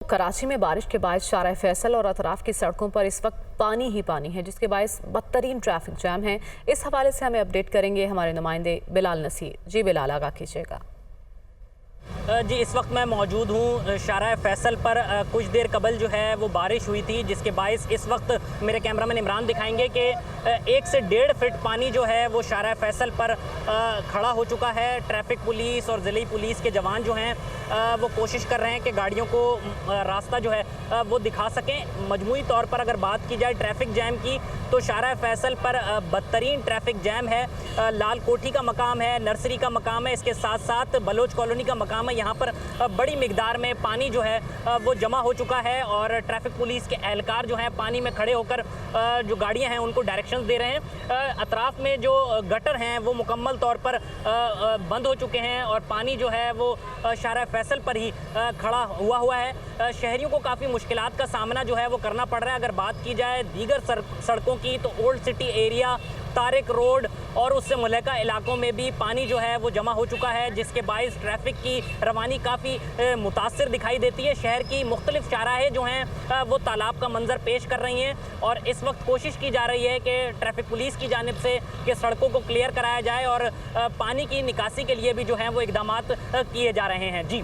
कराची में बारिश के बाद शारा फैसल और अतराफ की सड़कों पर इस वक्त पानी ही पानी है, जिसके बायस बदतरीन ट्रैफिक जैम है। इस हवाले से हमें अपडेट करेंगे हमारे नुमाइंदे बिलाल नसीर। जी बिलाल, आगाह कीजिएगा। जी, इस वक्त मैं मौजूद हूँ शारा फैसल पर। कुछ देर कबल जो है वो बारिश हुई थी, जिसके बायस इस वक्त मेरे कैमरामैन इमरान दिखाएंगे कि 1 से 1.5 फीट पानी जो है वो शारा फैसल पर खड़ा हो चुका है। ट्रैफिक पुलिस और ज़िले पुलिस के जवान जो हैं वो कोशिश कर रहे हैं कि गाड़ियों को रास्ता जो है वो दिखा सकें। मजमूई तौर पर अगर बात की जाए ट्रैफिक जैम की, तो शारा फैसल पर बदतरीन ट्रैफिक जैम है। लाल कोठी का मकाम है, नर्सरी का मकाम है, इसके साथ साथ बलोच कॉलोनी का मकाम है। यहाँ पर बड़ी मिकदार में पानी जो है वो जमा हो चुका है और ट्रैफिक पुलिस के एहलकार जो हैं पानी में खड़े होकर जो गाड़ियाँ हैं उनको डायरेक्शंस दे रहे हैं। अतराफ में जो गटर हैं वो मुकम्मल तौर पर बंद हो चुके हैं और पानी जो है वो शारा फैसल पर ही खड़ा हुआ है। शहरियों को काफ़ी मुश्किलात का सामना जो है वो करना पड़ रहा है। अगर बात की जाए दीगर सड़कों की, तो old city area, Tariq road और उससे मुलहका इलाकों में भी पानी जो है वो जमा हो चुका है, जिसके बायस ट्रैफिक की रवानी काफ़ी मुतासिर दिखाई देती है। शहर की मुख्तलिफ शाहराहें जो हैं वो तालाब का मंजर पेश कर रही हैं और इस वक्त कोशिश की जा रही है कि ट्रैफिक पुलिस की जानिब से कि सड़कों को क्लियर कराया जाए और पानी की निकासी के लिए भी जो है वो इकदामात किए जा रहे हैं। जी।